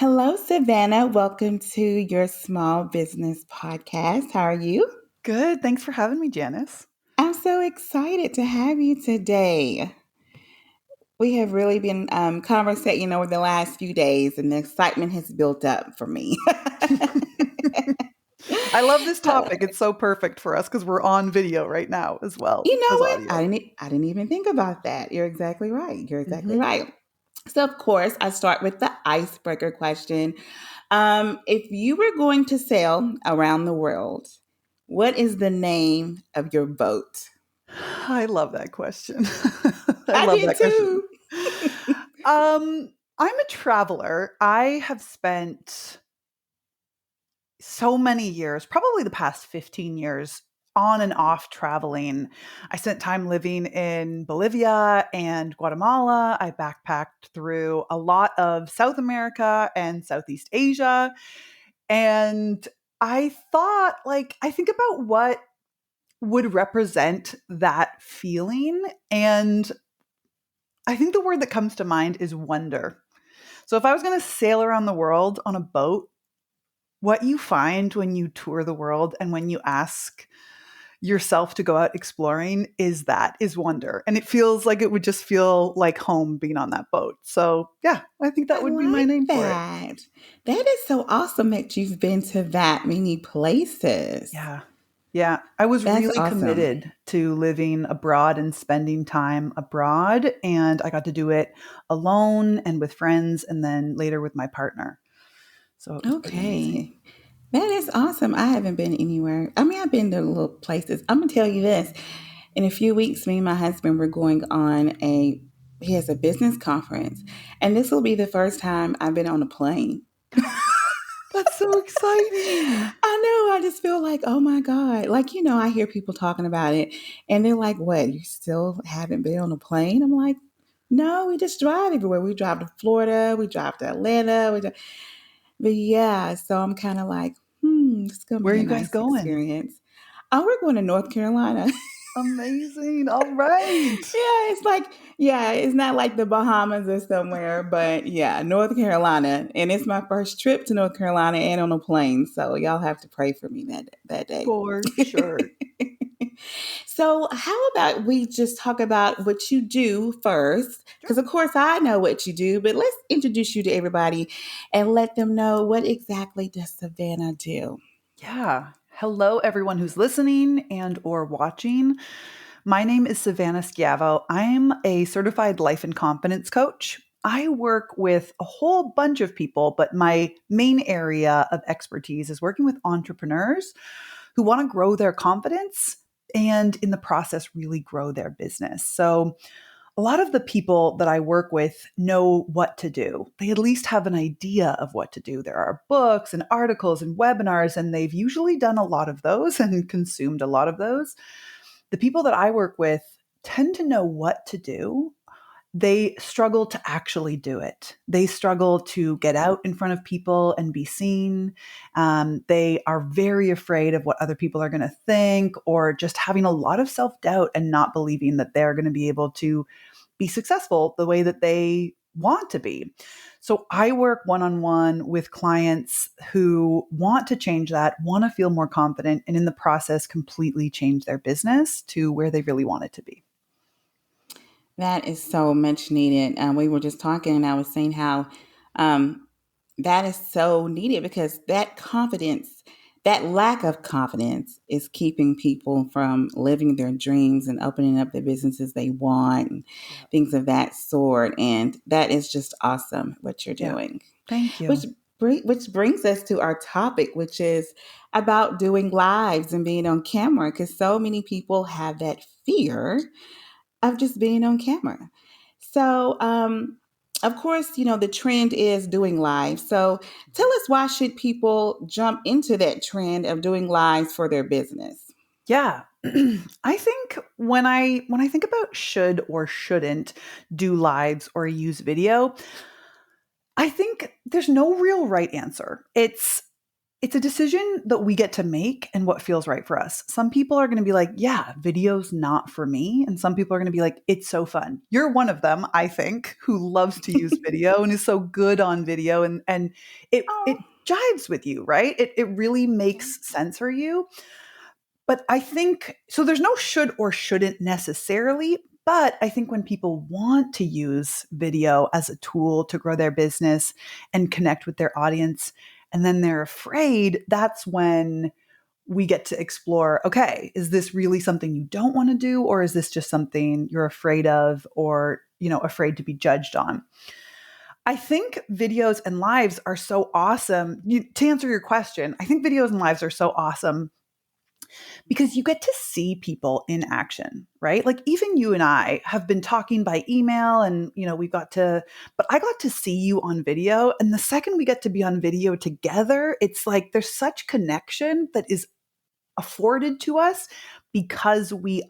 Hello, Savannah. Welcome to your small business podcast. How are you? Good. Thanks for having me, Janice. I'm so excited to have you today. We have really been conversating over the last few days, and the excitement has built up for me. I love this topic. It's so perfect for us because we're on video right now as well You know as what? audio. I didn't even think about that. You're exactly right. You're exactly hmm right. So, of course, I start with the icebreaker question. If you were going to sail around the world, what is the name of your boat? I love that question. I I love did that question. too. I'm a traveler. I have spent so many years, probably the past 15 years, on and off traveling. I spent time living in Bolivia and Guatemala. I backpacked through a lot of South America and Southeast Asia. And I thought, I think about what would represent that feeling. And I think the word that comes to mind is wonder. So if I was going to sail around the world on a boat, what you find when you tour the world and when you ask yourself to go out exploring is wonder. And it feels like it would just feel like home being on that boat. So yeah, I think that I would be my like name for it. that. That is so awesome that you've been to that many places. Yeah. Yeah. I was That's really awesome. committed to living abroad and spending time abroad. And I got to do it alone and with friends and then later with my partner. So it was pretty amazing. Okay. That is awesome. I haven't been anywhere. I mean, I've been to little places. I'm going to tell you this. In a few weeks, me and my husband were going on he has a business conference. And this will be the first time I've been on a plane. That's so exciting. I know. I just feel like, oh my God. Like, I hear people talking about it and they're like, what? You still haven't been on a plane? I'm like, no, we just drive everywhere. We drive to Florida, we drive to Atlanta. But yeah, so I'm kind of like, it's going to Where are be a you guys nice going? experience. Oh, we're going to North Carolina. Amazing. All right. Yeah, it's not like the Bahamas or somewhere, but yeah, North Carolina. And it's my first trip to North Carolina and on a plane. So y'all have to pray for me that day. For sure. So, how about we just talk about what you do first? Sure. Because, of course, I know what you do, but let's introduce you to everybody and let them know what exactly does Savannah do. Yeah. Hello, everyone who's listening and or watching. My name is Savanna Schiavo. I'm a certified life and confidence coach. I work with a whole bunch of people, but my main area of expertise is working with entrepreneurs who want to grow their confidence and in the process really grow their business. So a lot of the people that I work with know what to do. They at least have an idea of what to do. There are books and articles and webinars, and they've usually done a lot of those and consumed a lot of those. The people that I work with tend to know what to do. They struggle to actually do it. They struggle to get out in front of people and be seen. They are very afraid of what other people are going to think, or just having a lot of self doubt and not believing that they're going to be able to be successful the way that they want to be. So I work one on one with clients who want to change that, want to feel more confident, and in the process, completely change their business to where they really want it to be. That is so much needed. We were just talking, and I was saying how um, that is so needed because that lack of confidence is keeping people from living their dreams and opening up the businesses they want and Yeah. things of that sort. And that is just awesome what you're Yeah. doing. Thank Which you. which brings us to our topic, which is about doing lives and being on camera, because so many people have that fear of just being on camera. So, of course, the trend is doing live. So, tell us, why should people jump into that trend of doing lives for their business? Yeah. I think when I think about should or shouldn't do lives or use video, I think there's no real right answer. It's it's a decision that we get to make and what feels right for us. Some people are going to be like, yeah, video's not for me. And some people are going to be like, it's so fun. You're one of them, I think, who loves to use video and is so good on video, and it Oh, jives with you, right? It really yeah. makes sense for you. But I think so there's no should or shouldn't necessarily, but I think when people want to use video as a tool to grow their business and connect with their audience, and then they're afraid, that's when we get to explore, okay, is this really something you don't want to do, or is this just something you're afraid of, or, afraid to be judged on? I think videos and lives are so awesome. To answer your question, I think videos and lives are so awesome because you get to see people in action, right? Like even you and I have been talking by email and, but I got to see you on video. And the second we get to be on video together, it's like there's such connection that is afforded to us because we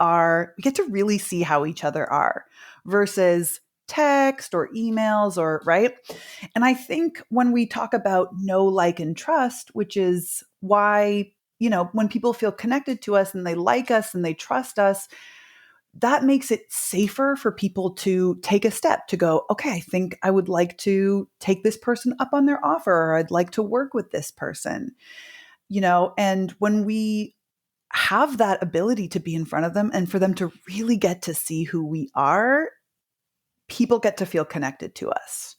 get to really see how each other are versus text or emails or right. And I think when we talk about know, like, and trust, which is why, when people feel connected to us and they like us and they trust us, that makes it safer for people to take a step to go, okay, I think I would like to take this person up on their offer, or I'd like to work with this person, and when we have that ability to be in front of them and for them to really get to see who we are, people get to feel connected to us.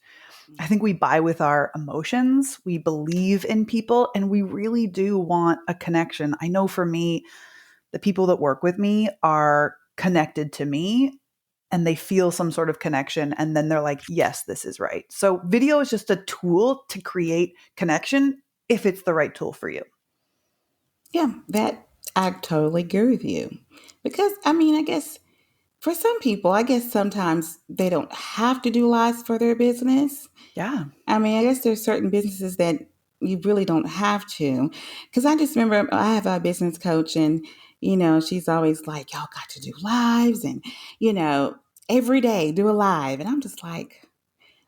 I think we buy with our emotions. We believe in people and we really do want a connection. I know for me, the people that work with me are connected to me and they feel some sort of connection. And then they're like, yes, this is right. So video is just a tool to create connection if it's the right tool for you. Yeah, that I totally agree with you. Because, I mean, I guess for some people, I guess sometimes they don't have to do lives for their business. Yeah. I mean, I guess there's certain businesses that you really don't have to. Because I just remember I have a business coach, and, she's always like, y'all got to do lives and, you know, every day do a live. And I'm just like,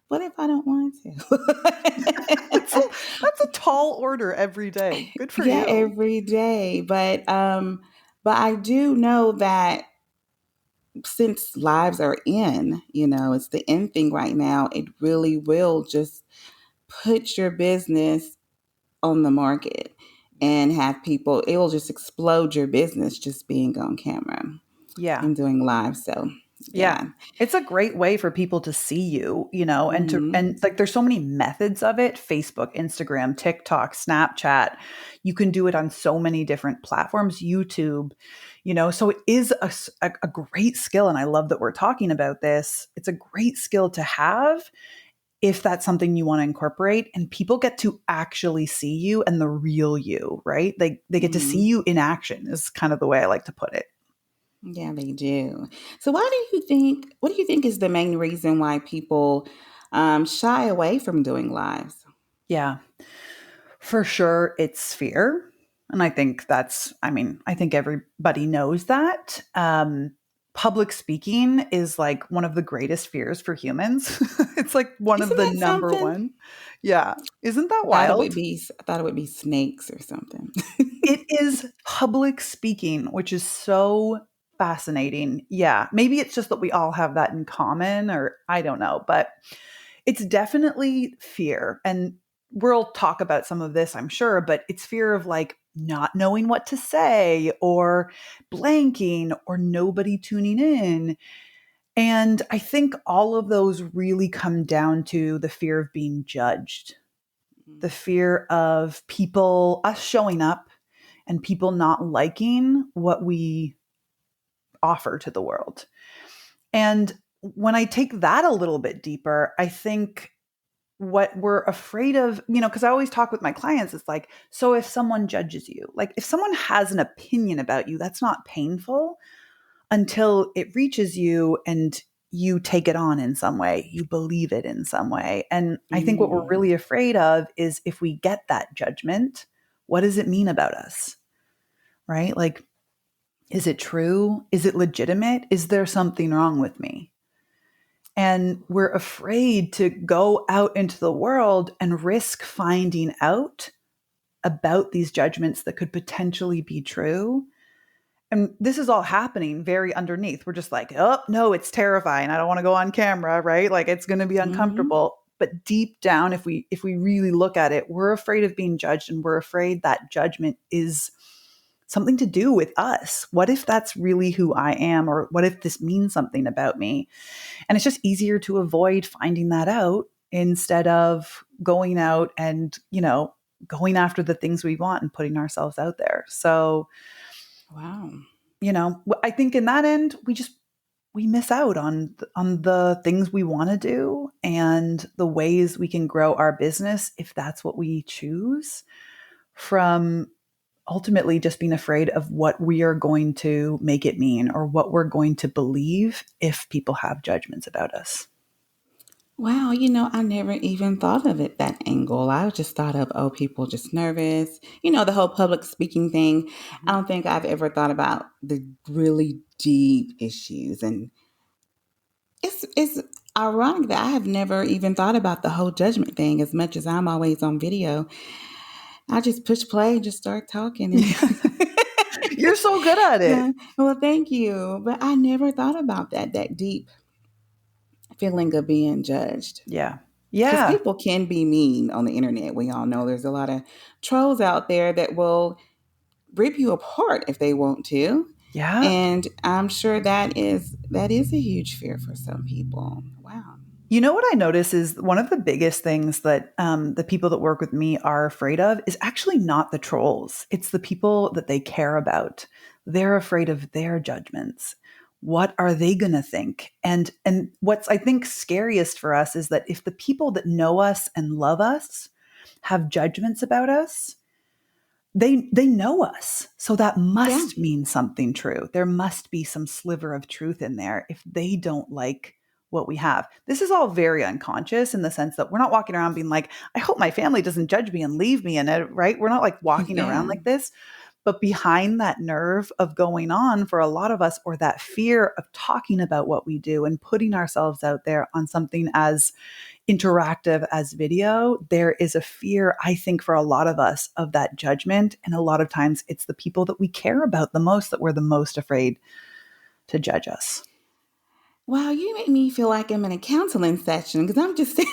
what if I don't want That's a, to? that's a tall order every day. Good for Yeah, you. every day. But I do know that since lives are in, it's the in thing right now, it really will just put your business on the market and have people, it will just explode your business just being on camera Yeah. and doing live. So, Yeah. yeah. It's a great way for people to see you, Hmm. and like there's so many methods of it, Facebook, Instagram, TikTok, Snapchat. You can do it on so many different platforms, YouTube, so it is a great skill. And I love that we're talking about this. It's a great skill to have if that's something you want to incorporate, and people get to actually see you and the real you, right? They get to see Hmm. you in action is kind of the way I like to put it. Yeah, they do. So, what do you think is the main reason why people shy away from doing lives? Yeah. For sure, it's fear. And I think everybody knows that. Public speaking is like one of the greatest fears for humans. It's like one of Isn't the that number something? one. Yeah. Isn't that wild? I thought it would be snakes or something. It is public speaking, which is so fascinating. Yeah. Maybe it's just that we all have that in common, or I don't know, but it's definitely fear. And we'll talk about some of this, I'm sure, but it's fear of like not knowing what to say or blanking or nobody tuning in. And I think all of those really come down to the fear of being judged, the fear of us showing up and people not liking what we offer to the world. And when I take that a little bit deeper, I think what we're afraid of, because I always talk with my clients, it's like, so if someone judges you, like if someone has an opinion about you, that's not painful until it reaches you and you take it on in some way, you believe it in some way. And I think what we're Mm, really afraid of is if we get that judgment, what does it mean about us? Right? Like, is it true? Is it legitimate? Is there something wrong with me? And we're afraid to go out into the world and risk finding out about these judgments that could potentially be true. And this is all happening very underneath. We're just like, oh, no, it's terrifying. I don't want to go on camera, right? Like it's going to be Hmm. uncomfortable. But deep down, if we really look at it, we're afraid of being judged, and we're afraid that judgment is something to do with us. What if that's really who I am? Or what if this means something about me? And it's just easier to avoid finding that out instead of going out and, going after the things we want and putting ourselves out there. So, Wow. I think in that end, we miss out on the things we want to do and the ways we can grow our business if that's what we choose, from ultimately just being afraid of what we are going to make it mean or what we're going to believe if people have judgments about us. Wow, I never even thought of it that angle. I just thought of, oh, people just nervous. The whole public speaking thing. I Mhm. don't think I've ever thought about the really deep issues. And it's ironic that I have never even thought about the whole judgment thing as much as I'm always on video. I just push play and just start talking and You're so good at it. yeah. Well, thank you. But I never thought about that deep feeling of being judged. Yeah. Because Yeah. people can be mean on the internet. We all know there's a lot of trolls out there that will rip you apart if they want to. Yeah. And I'm sure that is a huge fear for some people. Wow. You know what I notice is one of the biggest things that the people that work with me are afraid of is actually not the trolls. It's the people that they care about. They're afraid of their judgments. What are they going to think? And what's I think scariest for us is that if the people that know us and love us have judgments about us, they know us. So that Yeah. must mean something true. There must be some sliver of truth in there if they don't like what we have. This is all very unconscious in the sense that we're not walking around being like, I hope my family doesn't judge me and leave me in it, right? We're not like walking around Yeah. like this. But behind that nerve of going on for a lot of us, or that fear of talking about what we do and putting ourselves out there on something as interactive as video, there is a fear, I think, for a lot of us of that judgment. And a lot of times it's the people that we care about the most that we're the most afraid to judge us. Wow, you make me feel like I'm in a counseling session because I'm sitting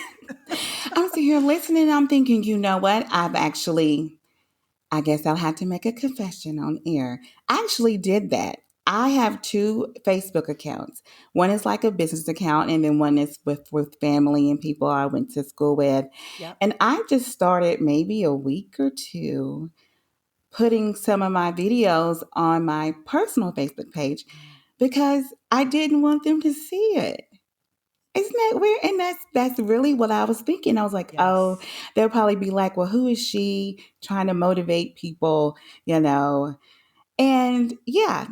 here listening. I'm thinking, you know what? I guess I'll have to make a confession on air. I actually did that. I have two Facebook accounts. One is like a business account, and then one is with family and people I went to school with. Yep. And I just started maybe a week or two putting some of my videos on my personal Facebook page because I didn't want them to see it. Isn't that weird? And that's really what I was thinking. I was like, oh, Yes. they'll probably be like, well, who is she trying to motivate people, you know? And yeah.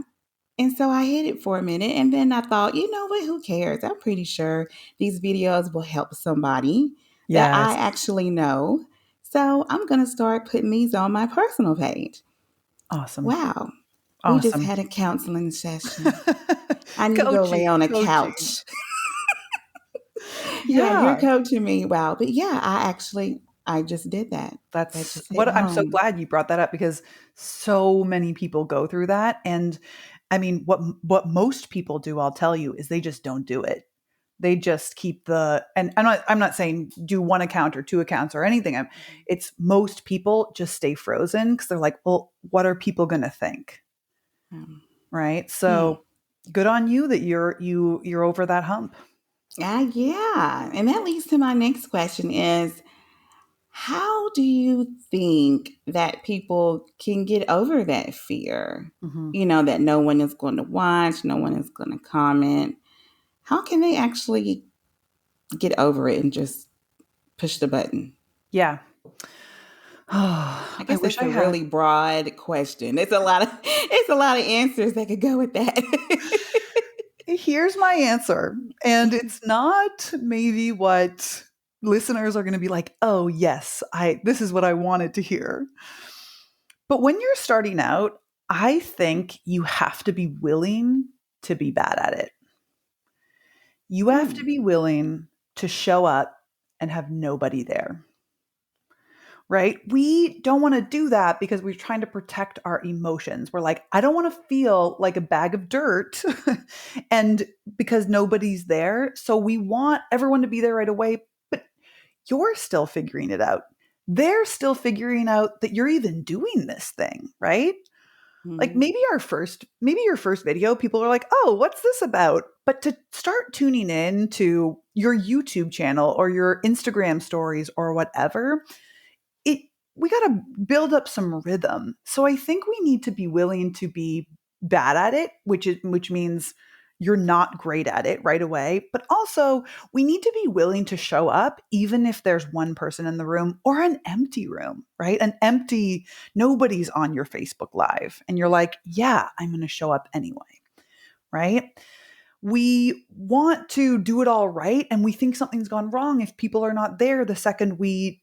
And so I hid it for a minute. And then I thought, you know what? Who cares? I'm pretty sure these videos will help somebody that I Yes. actually know. So I'm going to start putting these on my personal page. Awesome. Wow. We just Awesome. had a counseling session. I need to go lay Coaching, on a coaching. couch. Yeah, you're Yeah. coaching me. Wow. But yeah, I just did that. That That's just hit what I'm so home. glad you brought that up, because so many people go through that. And I mean, what most people do, I'll tell you, is they just don't do it. They just keep and I'm not saying do one account or two accounts or anything. Mhm. It's most people just stay frozen because they're like, well, what are people going to think? Um, Right? hmm. So good on you that you're over that hump. Yeah. And that leads to my next question is how do you think that people can get over that fear? Mhm. That no one is going to watch, no one is going to comment. How can they actually get over it and just push the button? Yeah. I I guess wish that's I a had. really broad question. It's a lot of answers that could go with that. Here's my answer. And it's not maybe what listeners are going to be like, "Oh, yes, I this is what I wanted to hear." But when you're starting out, I think you have to be willing to be bad at it. You have to Hmm. be willing to show up and have nobody there. right? We don't want to do that because we're trying to protect our emotions. We're like, I don't want to feel like a bag of dirt and because nobody's there. So we want everyone to be there right away, but you're still figuring it out. They're still figuring out that you're even doing this thing, right? Like Mhm. maybe your first video, people are like, "Oh, what's this about?" But to start tuning in to your YouTube channel or your Instagram stories or whatever, it we got to build up some rhythm. So I think we need to be willing to be bad at it, which means you're not great at it right away, but also we need to be willing to show up even if there's one person in the room or an empty room, right? An empty nobody's on your Facebook live and you're like, "Yeah, I'm going to show up anyway." Right? We want to do it all right and we think something's gone wrong if people are not there the second we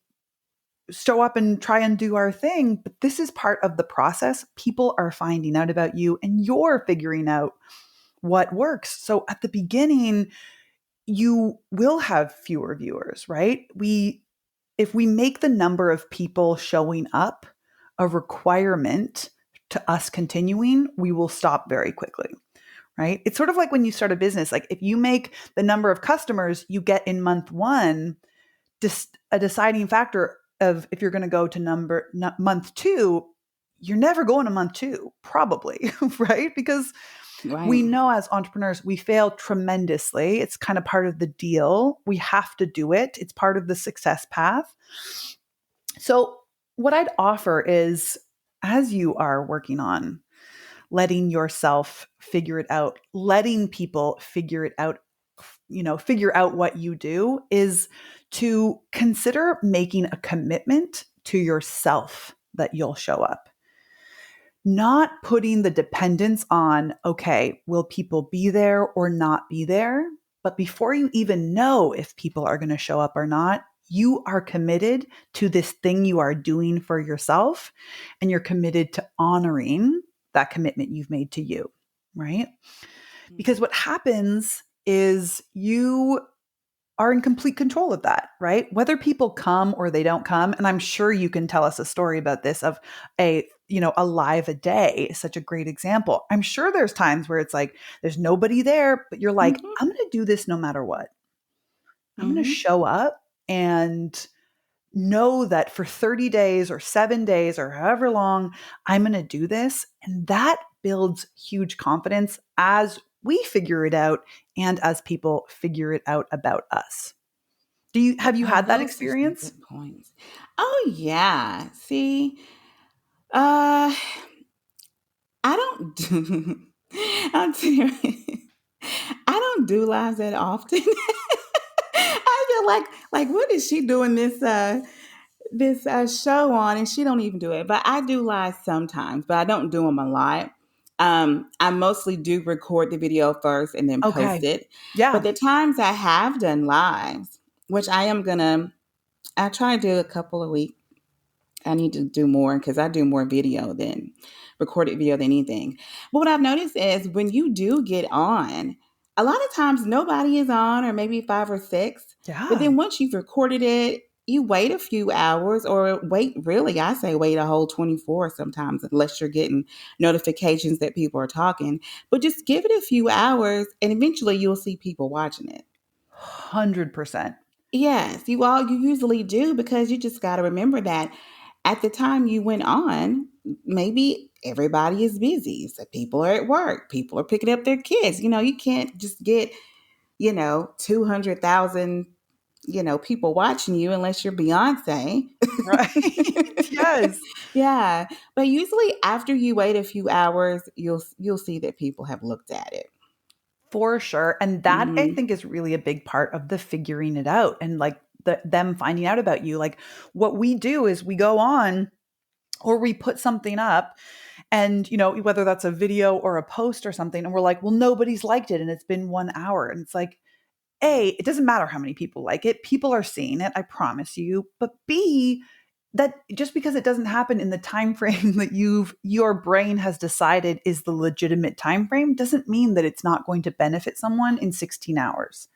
show up and try and do our thing, but this is part of the process. People are finding out about you and you're figuring out what works. So at the beginning, you will have fewer viewers, right? If we make the number of people showing up a requirement to us continuing, we will stop very quickly. Right? It's sort of like when you start a business. Like if you make the number of customers you get in month one a deciding factor of if you're going to go to month two, you're never going to month two, probably, right? Because we Right. know as entrepreneurs, we fail tremendously. It's kind of part of the deal. We have to do it, it's part of the success path. So, what I'd offer is as you are working on letting yourself figure it out, letting people figure it out, figure out what you do, is to consider making a commitment to yourself that you'll show up. Not putting the dependence on, okay, will people be there or not be there? But before you even know if people are going to show up or not, you are committed to this thing you are doing for yourself, and you're committed to honoring that commitment you've made to you, right? Because what happens is you are in complete control of that, right? Whether people come or they don't come. And I'm sure you can tell us a story about this of a live a day is such a great example. I'm sure there's times where it's like there's nobody there, but you're like, Mhm. I'm going to do this no matter what. I'm going to Mhm. show up and know that for 30 days or 7 days or however long, I'm going to do this. And that builds huge confidence as we figure it out and as people figure it out about us. Have you Oh, had that those are some experience? good points. Oh yeah. See, uh, I don't do. I'm serious. I don't do lives that often. I feel like what is she doing this show on, and she don't even do it. But I do live sometimes, but I don't do them a lot. I mostly do record the video first and then post Okay. it. But Yeah. the times I have done lives, which I try to do a couple a week. I need to do more because I do more video than recorded video than anything. But what I've noticed is when you do get on, a lot of times nobody is on, or maybe five or six. But Yeah. then once you've recorded it, you wait a few hours, or wait, really, I say wait a whole 24 sometimes, unless you're getting notifications that people are talking. But just give it a few hours and eventually you'll see people watching it. 100%. Yes, you usually do, because you just got to remember that at the time you went on, maybe everybody is busy. So people are at work, people are picking up their kids. You can't just get, 200,000, people watching you unless you're Beyonce. Right. Yes. Yeah, but usually after you wait a few hours, you'll see that people have looked at it. For sure. And that I Mhm. think is really a big part of the figuring it out and like them finding out about you. Like what we do is we go on or we put something up and whether that's a video or a post or something and we're like, well, nobody's liked it and it's been 1 hour. And it's like, A, it doesn't matter how many people like it. People are seeing it, I promise you. But B, that just because it doesn't happen in the time frame that your brain has decided is the legitimate time frame doesn't mean that it's not going to benefit someone in 16 hours,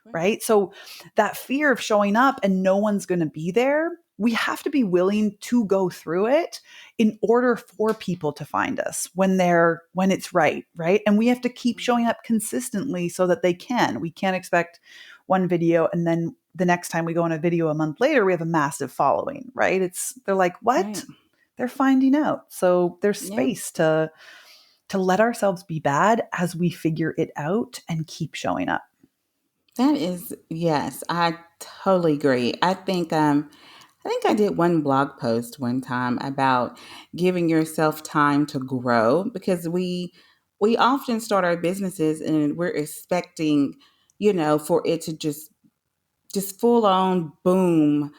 Right. right? So that fear of showing up and no one's going to be there, we have to be willing to go through it in order for people to find us when it's right? And we have to keep showing up consistently so that they can. We can't expect one video and then the next time we go on a video a month later, we have a massive following, right? They're like, what? Right. They're finding out. So there's Yeah. space to let ourselves be bad as we figure it out and keep showing up. That is, yes, I totally agree. I think I did one blog post one time about giving yourself time to grow, because we often start our businesses and we're expecting, for it to just full on boom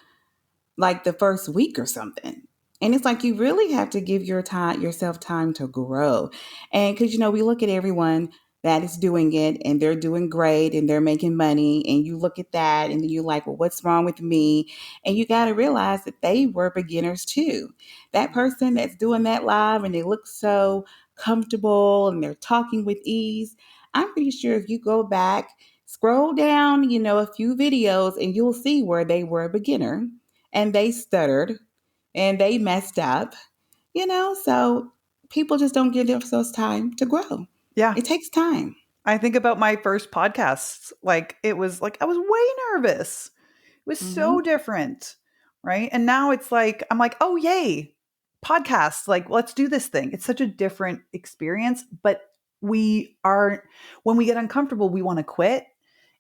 like the first week or something. And it's like you really have to give yourself time to grow. And because we look at everyone that is doing it and they're doing great and they're making money, and you look at that and then you're like, well, what's wrong with me? And you got to realize that they were beginners too. That person that's doing that live and they look so comfortable and they're talking with ease, I'm pretty sure if you go back, scroll down, a few videos, and you'll see where they were a beginner and they stuttered and they messed up, so people just don't give themselves time to grow. Yeah. It takes time. I think about my first podcasts. Like it was like I was way nervous. It was so Hmm. different. Right. And now it's like, I'm like, oh, yay, podcasts. Like, let's do this thing. It's such a different experience. But when we get uncomfortable, we want to quit.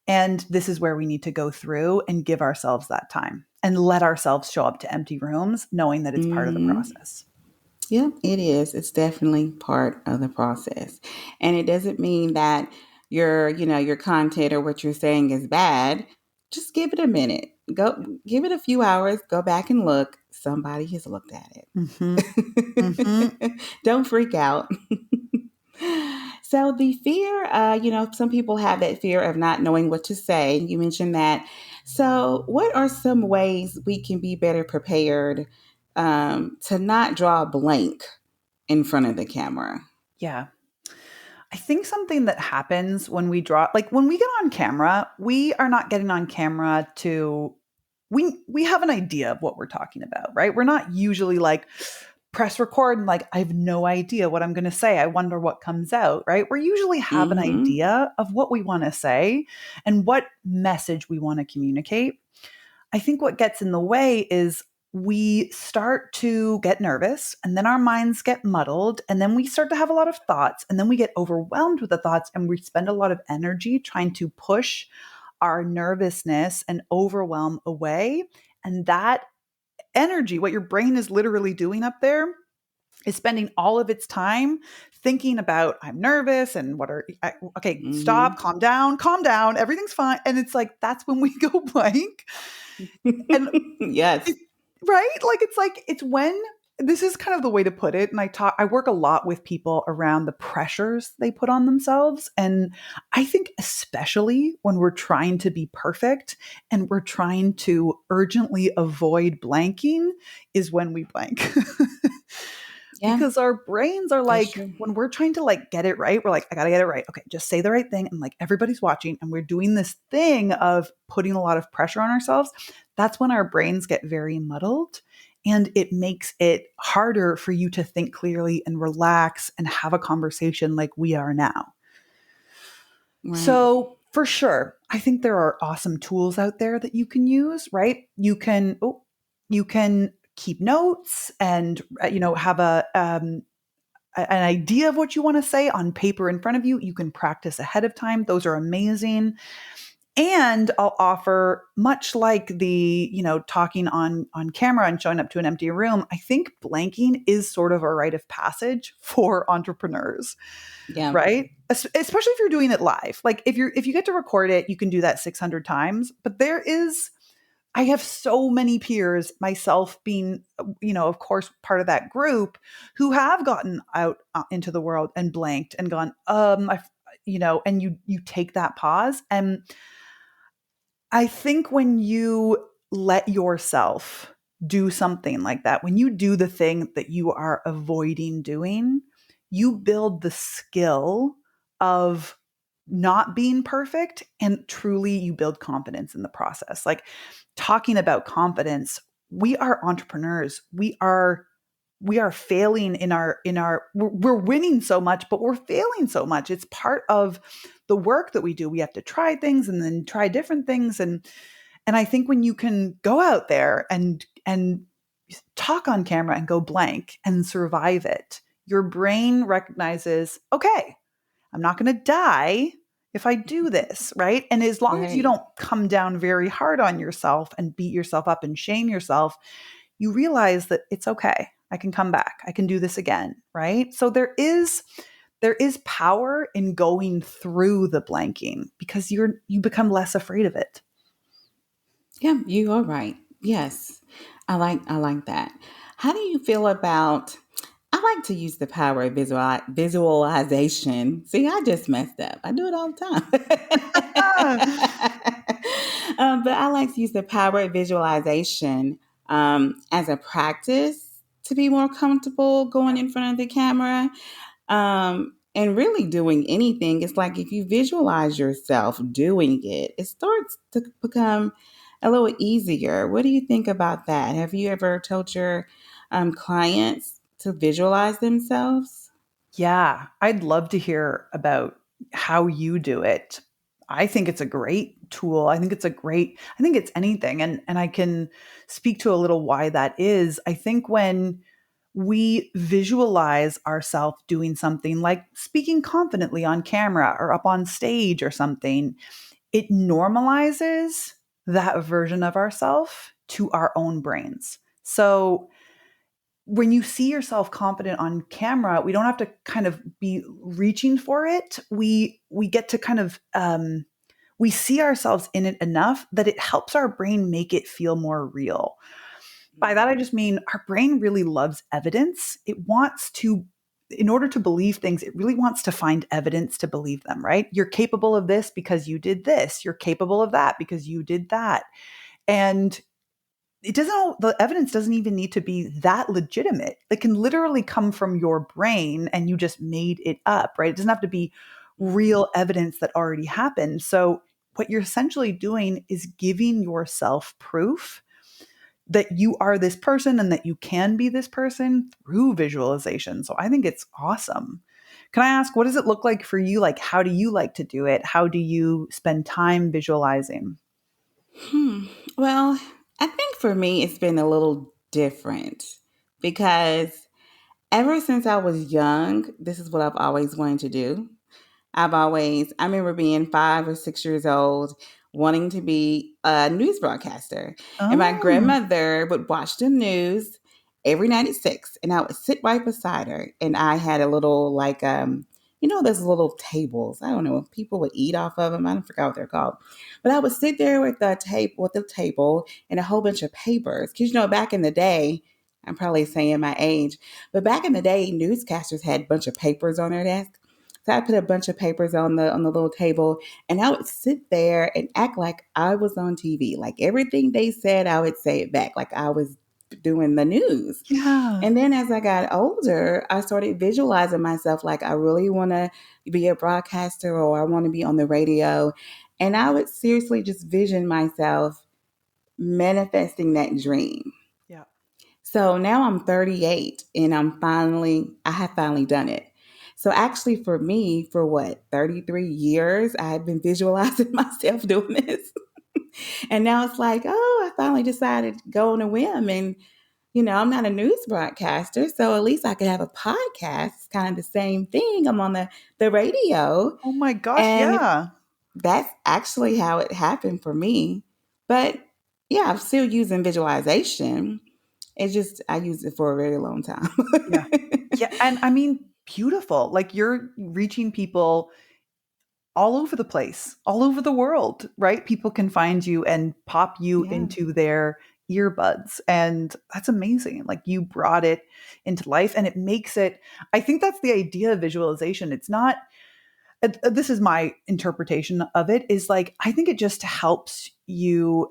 And this is where we need to go through and give ourselves that time and let ourselves show up to empty rooms, knowing that it's part of the Hmm. process. Yep, it is. It's definitely part of the process. And it doesn't mean that your content or what you're saying is bad. Just give it a minute. Go give it a few hours, go back and look. Somebody has looked at Mm-hmm. Mm-hmm. it. Don't freak out. So the fear, some people have that fear of not knowing what to say. You mentioned that. So, what are some ways we can be better prepared to not draw a blank in front of the camera? Yeah. I think something that happens when we draw, like when we get on camera, we are not getting on camera to we have an idea of what we're talking about, right? We're not usually like press record and like I have no idea what I'm going to say. I wonder what comes out, right? We usually have an Mm-hmm. idea of what we want to say and what message we want to communicate. I think what gets in the way is we start to get nervous and then our minds get muddled and then we start to have a lot of thoughts and then we get overwhelmed with the thoughts and we spend a lot of energy trying to push our nervousness and overwhelm away. And that energy, what your brain is literally doing up there, is spending all of its time thinking about I'm nervous and okay, stop, Mm-hmm. calm down, everything's fine. And it's like that's when we go blank. And Yes. it, right? Like it's when this is kind of the way to put it. And I work a lot with people around the pressures they put on themselves. And I think especially when we're trying to be perfect and we're trying to urgently avoid blanking is when we blank. Yeah, Because our brains are that's like true. when we're trying to like get it right, we're like I got to get it right. Okay, just say the right thing and like everybody's watching and we're doing this thing of putting a lot of pressure on ourselves. That's when our brains get very muddled and it makes it harder for you to think clearly and relax and have a conversation like we are now. Right. So, for sure, I think there are awesome tools out there that you can use, right? You can keep notes and have an idea of what you want to say on paper in front of you. You can practice ahead of time. Those are amazing. And I'll offer, much like talking on camera and showing up to an empty room, I think blanking is sort of a rite of passage for entrepreneurs, Yeah. right? Especially if you're doing it live. Like if you get to record it, you can do that 600 times. But I have so many peers, myself being, of course, part of that group, who have gotten out into the world and blanked and gone, and you take that pause. And I think when you let yourself do something like that, when you do the thing that you are avoiding doing, you build the skill of not being perfect and truly you build confidence in the process. Like talking about confidence, we are entrepreneurs. We are failing in our we're winning so much, but we're failing so much. It's part of the work that we do. We have to try things and then try different things. And I think when you can go out there and talk on camera and go blank and survive it, your brain recognizes, okay, I'm not going to die if I do this, right? And as long as you Right. don't come down very hard on yourself and beat yourself up and shame yourself, you realize that it's okay. I can come back. I can do this again, right? So there is power in going through the blanking because you become less afraid of it. Yeah, you are right. Yes. I like that. How do you feel about I like to use the power of visualization. See, I just messed up. I do it all the time. But I like to use the power of visualization as a practice to be more comfortable going in front of the camera. And really doing anything, it's like if you visualize yourself doing it, it starts to become a little easier. What do you think about that? Have you ever told your clients to visualize themselves? Yeah, I'd love to hear about how you do it. I think it's a great tool. I think it's anything. And I can speak to a little why that is. I think when we visualize ourselves doing something like speaking confidently on camera or up on stage or something, it normalizes that version of ourselves to our own brains. So when you see yourself confident on camera, we don't have to kind of be reaching for it. We get to kind of we see ourselves in it enough that it helps our brain make it feel more real. By that I just mean our brain really loves evidence. It wants to, in order to believe things, it really wants to find evidence to believe them, right? You're capable of this because you did this. You're capable of that because you did that. And the evidence doesn't even need to be that legitimate. It can literally come from your brain and you just made it up, right? It doesn't have to be real evidence that already happened. So what you're essentially doing is giving yourself proof that you are this person and that you can be this person through visualization. So I think it's awesome. Can I ask, what does it look like for you? Like, how do you like to do it? How do you spend time visualizing? Hmm. Well, I think for me, it's been a little different because ever since I was young, this is what I've always wanted to do. I remember being 5 or 6 years old, wanting to be a news broadcaster. And my Oh, grandmother would watch the news every night at 6, and I would sit right beside her. And I had a little, like, those little tables. I don't know if people would eat off of them. I don't forget what they're called. But I would sit there with the table and a whole bunch of papers. Because, back in the day, I'm probably saying my age, but back in the day, newscasters had a bunch of papers on their desk. So I put a bunch of papers on the little table, and I would sit there and act like I was on TV. Like everything they said, I would say it back, like I was doing the news. yeah. And then as I got older, I started visualizing myself like I really want to be a broadcaster or I want to be on the radio. And I would seriously just vision myself manifesting that dream. Yeah. So now I'm 38 and I have finally done it. So actually for me, for what, 33 years, I've been visualizing myself doing this. And now it's like, oh, I finally decided to go on a whim. And, I'm not a news broadcaster. So at least I could have a podcast. It's kind of the same thing. I'm on the radio. Oh my gosh, And yeah. that's actually how it happened for me. But yeah, I'm still using visualization. It's just I used it for a very long time. Yeah. Yeah, and I mean, beautiful. Like you're reaching people all over the place, all over the world, right? People can find you and pop you Yeah. into their earbuds. And that's amazing. Like you brought it into life and it makes it, I think that's the idea of visualization. It's not, this is my interpretation of it, is like, I think it just helps you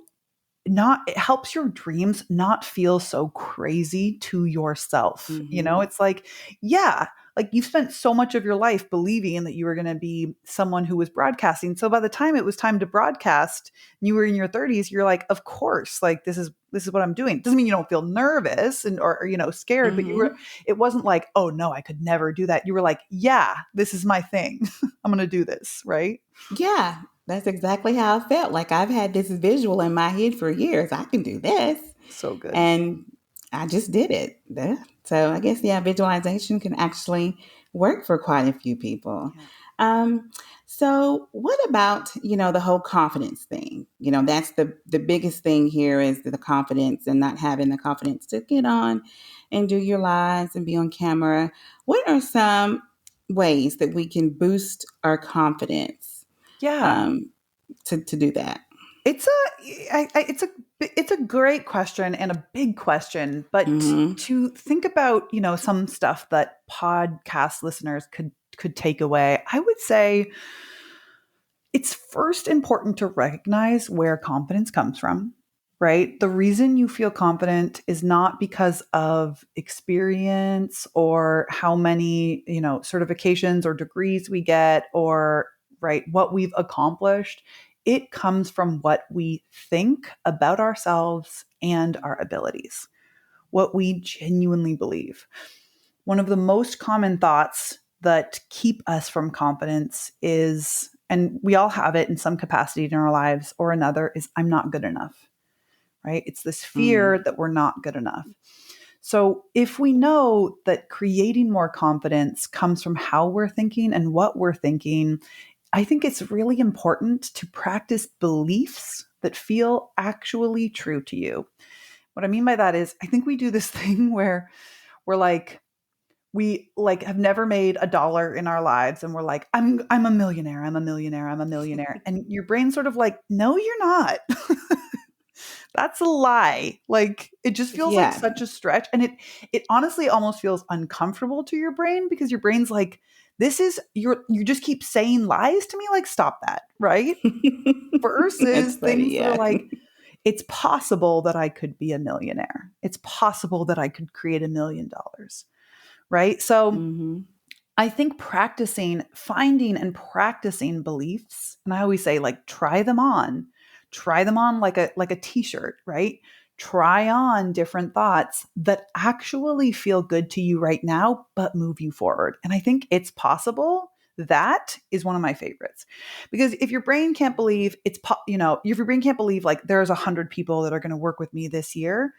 not it helps your dreams not feel so crazy to yourself. Hmm. It's like, yeah, like you've spent so much of your life believing that you were going to be someone who was broadcasting. So by the time it was time to broadcast and you were in your 30s, you're like, of course, like this is what I'm doing. Doesn't mean you don't feel nervous and or scared, but Hmm. it wasn't like, oh no, I could never do that. You were like, yeah, this is my thing. I'm going to do this, right? Yeah, that's exactly how I felt. Like I've had this visual in my head for years. I can do this. So good. And I just did it. So I guess, yeah, visualization can actually work for quite a few people. Yeah. Um, so what about, the whole confidence thing? That's the biggest thing here is the confidence and not having the confidence to get on and do your lives and be on camera. What are some ways that we can boost our confidence Yeah. um, to do that? It's it's a great question and a big question, but Hmm. to think about, some stuff that podcast listeners could take away, I would say it's first important to recognize where confidence comes from, right? The reason you feel confident is not because of experience or how many, certifications or degrees we get or, right, what we've accomplished. It comes from what we think about ourselves and our abilities, what we genuinely believe. One of the most common thoughts that keep us from confidence is, and we all have it in some capacity in our lives or another, is I'm not good enough, right? It's this fear that we're not good enough. So if we know that creating more confidence comes from how we're thinking and what we're thinking, I think it's really important to practice beliefs that feel actually true to you. What I mean by that is I think we do this thing where we're like, we like have never made a dollar in our lives and we're like, I'm a millionaire, I'm a millionaire, I'm a millionaire. And your brain's sort of like, no, you're not. That's a lie. Like it just feels like Yeah. such a stretch. And it honestly almost feels uncomfortable to your brain because your brain's like, this is you just keep saying lies to me. Like, stop that, right? That's Versus funny, things that are yeah. like, it's possible that I could be a millionaire. It's possible that I could create $1 million. Right. So Hmm. I think practicing, finding and practicing beliefs, and I always say like try them on like a t-shirt, right? Try on different thoughts that actually feel good to you right now, but move you forward. And I think it's possible. That is one of my favorites because if your brain can't believe if your brain can't believe like there's 100 people that are going to work with me this year,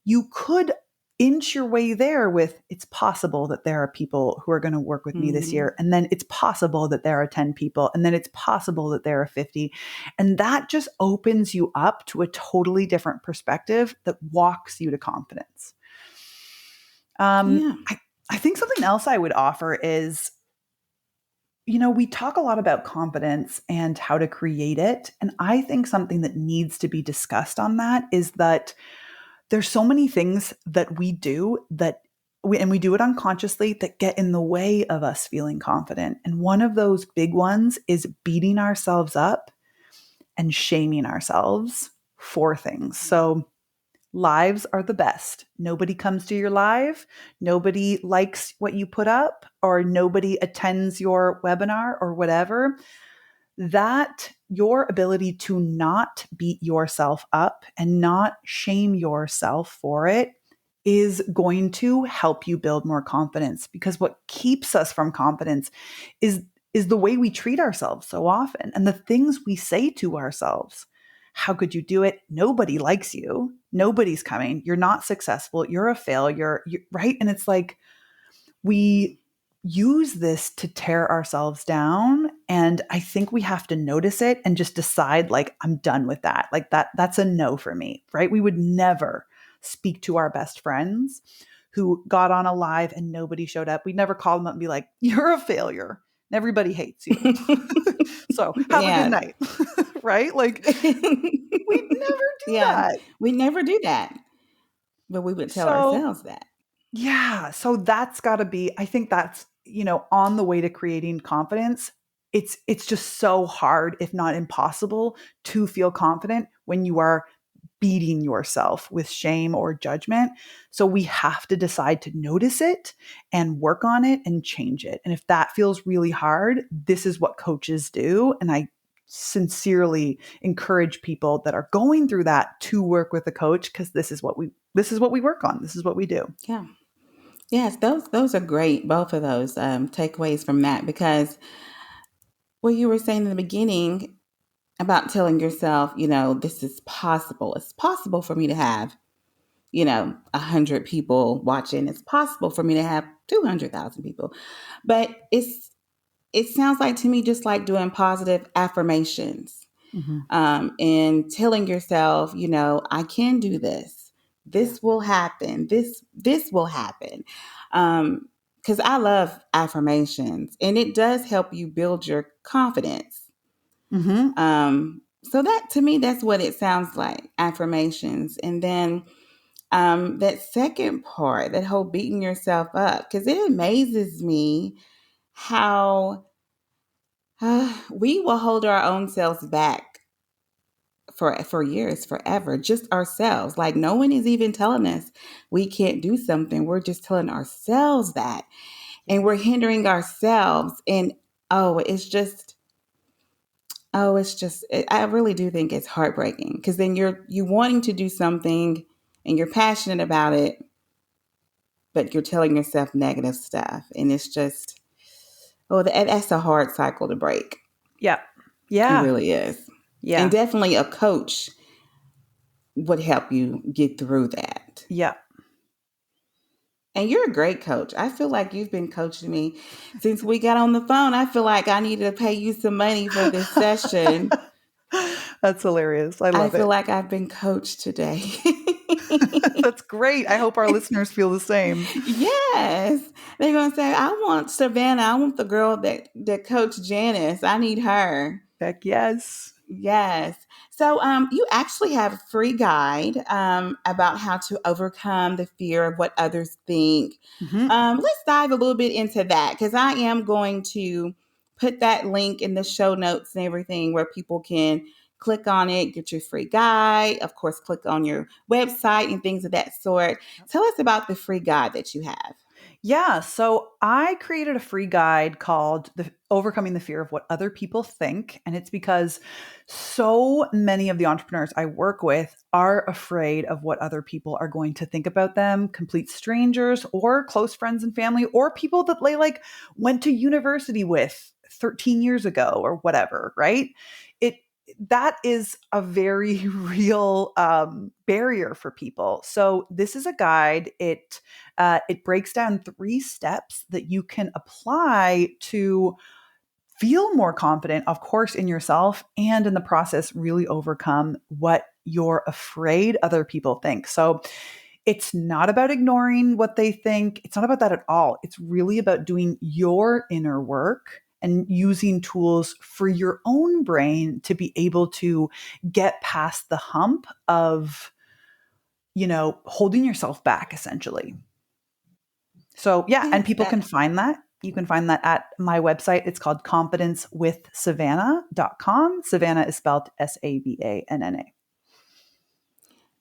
you could inch your way there with it's possible that there are people who are going to work with me this Hmm. year. And then it's possible that there are 10 people. And then it's possible that there are 50. And that just opens you up to a totally different perspective that walks you to confidence. Yeah. I think something else I would offer is, we talk a lot about confidence and how to create it. And I think something that needs to be discussed on that is that there's so many things that we do and we do it unconsciously that get in the way of us feeling confident. And one of those big ones is beating ourselves up and shaming ourselves for things. So lives are the best. Nobody comes to your live. Nobody likes what you put up or nobody attends your webinar or whatever. That your ability to not beat yourself up and not shame yourself for it is going to help you build more confidence, because what keeps us from confidence is the way we treat ourselves so often and the things we say to ourselves. How could you do it? Nobody likes you. Nobody's coming. You're not successful. You're a failure. Right? And it's like we use this to tear ourselves down, and I think we have to notice it and just decide like I'm done with that. Like that's a no for me, right? We would never speak to our best friends who got on a live and nobody showed up. We'd never call them up and be like, you're a failure and everybody hates you. So have a good Yeah. night. Right? Like we'd never do Yeah. that. We never do that, but we would tell So ourselves that. yeah, so that's got to be, I think that's, on the way to creating confidence. It's just so hard, if not impossible, to feel confident when you are beating yourself with shame or judgment. So we have to decide to notice it and work on it and change it. And if that feels really hard, this is what coaches do. And I sincerely encourage people that are going through that to work with a coach, because this is what we work on. This is what we do. Yeah. Yes, those are great. Both of those takeaways from that, because what you were saying in the beginning about telling yourself, this is possible. It's possible for me to have, 100 people watching. It's possible for me to have 200,000 people, but it sounds like to me just like doing positive affirmations, Mm-hmm. and telling yourself, I can do this. Yeah. This will happen. This will happen. Because I love affirmations, and it does help you build your confidence. Mm-hmm. So that to me, that's what it sounds like, affirmations. And then that second part, that whole beating yourself up, because it amazes me how we will hold our own selves back for years, forever, just ourselves. Like no one is even telling us we can't do something. We're just telling ourselves that, and we're Yes. hindering ourselves. And oh, I really do think it's heartbreaking, because then you wanting to do something and you're passionate about it, but you're telling yourself negative stuff, and it's just, oh, that's a hard cycle to break. Yeah. It Yeah. really is. And Yeah. definitely a coach would help you get through that. Yeah. And you're a great coach. I feel like you've been coaching me since we got on the phone. I feel like I needed to pay you some money for this session. That's hilarious. I I love feel it. like I've been coached today. That's great. I hope our listeners feel the same. Yes. They're going to say, I want Savannah. I want the girl that coached Janice. I need her. Heck yes. Yes. So you actually have a free guide about how to overcome the fear of what others think. Hmm. Let's dive a little bit into that, because I am going to put that link in the show notes and everything, where people can click on it, get your free guide. Of course, click on your website and things of that sort. Tell us about the free guide that you have. Yeah. So I created a free guide called the Overcoming the Fear of What Other People Think. And it's because so many of the entrepreneurs I work with are afraid of what other people are going to think about them, complete strangers or close friends and family, or people that they like went to university with 13 years ago or whatever, right? It that is a very real barrier for people. So this is a guide. It breaks down 3 steps that you can apply to feel more confident, of course, in yourself, and in the process, really overcome what you're afraid other people think. So it's not about ignoring what they think. It's not about that at all. It's really about doing your inner work and using tools for your own brain to be able to get past the hump of, holding yourself back essentially. So, yeah, and Yes, people can that find that. You can find that at my website. It's called confidencewithsavanna.com. Savannah is spelled Savanna.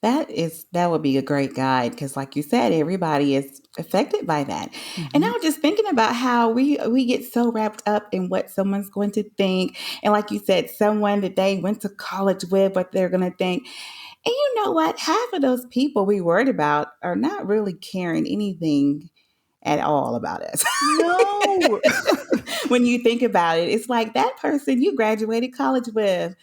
that would be a great guide, because like you said, everybody is affected by that. And I Mhm. was just thinking about how we get so wrapped up in what someone's going to think, and like you said, someone that they went to college with, what they're going to think. And you know what, half of those people we worried about are not really caring anything at all about us. No. When you think about it, it's like that person you graduated college with,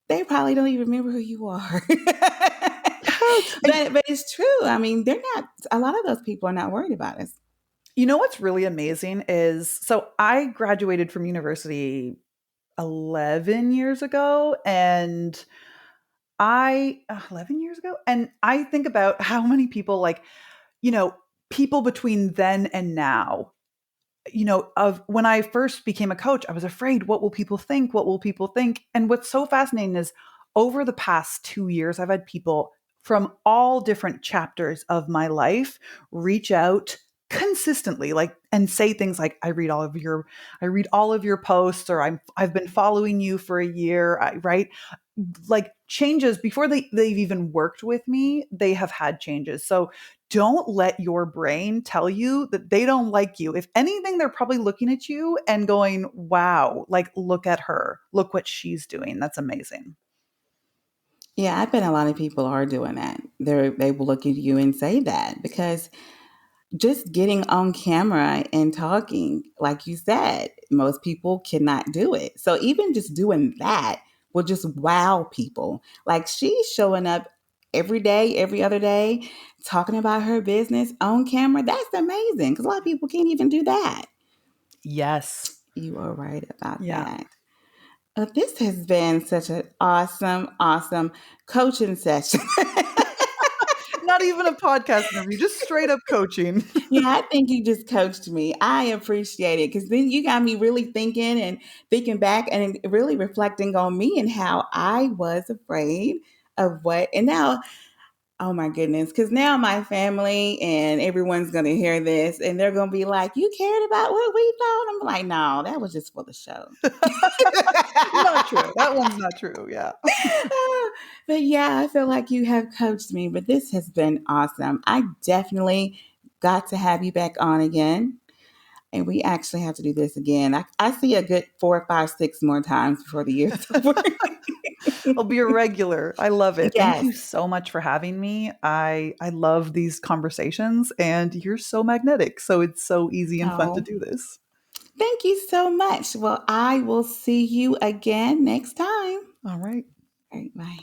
they probably don't even remember who you are. Yes. And But it's true. I mean, they're not. A lot of those people are not worried about us. you know what's really amazing is so I graduated from university 11 years ago, and 11 years ago, and I think about how many people, like, you know, people between then and now, of when I first became a coach, I was afraid, what will people think? What will people think? And what's so fascinating is over the past 2 years, I've had people from all different chapters of my life reach out consistently, like, and say things like, I read all of your posts, or I've been following you for a year, right? like changes before they've even worked with me. They have had changes. So don't let your brain tell you that they don't like you. If anything, they're probably looking at you and going, wow, like, look at her, look what she's doing. That's amazing. Yeah, I bet a lot of people are doing that. They will look at you and say that because just getting on camera and talking, like you said, most people cannot do it. So even just doing that will just wow people. Like she's showing up every day, every other day, talking about her business on camera. That's amazing because a lot of people can't even do that. Yes. You are right about Yeah. that. This has been such an awesome, awesome coaching session. Not even a podcast interview, just straight up coaching. Yeah, I think you just coached me. I appreciate it because then you got me really thinking and thinking back and really reflecting on me and how I was afraid of what. And now, oh my goodness, because now my family and everyone's going to hear this and they're going to be like, you cared about what we thought? I'm like, no, that was just for the show. Not true. That one's not true. Yeah. But yeah, I feel like you have coached me, but this has been awesome. I definitely got to have you back on again. And we actually have to do this again. I see a good 4, 5, 6 more times before the year's over. I'll be a regular. I love it. Thank Yes. you so much for having me. I love these conversations and you're so magnetic. So it's so easy and fun to Oh, do this. thank you so much. Well, I will see you again next time. All right. All right, bye.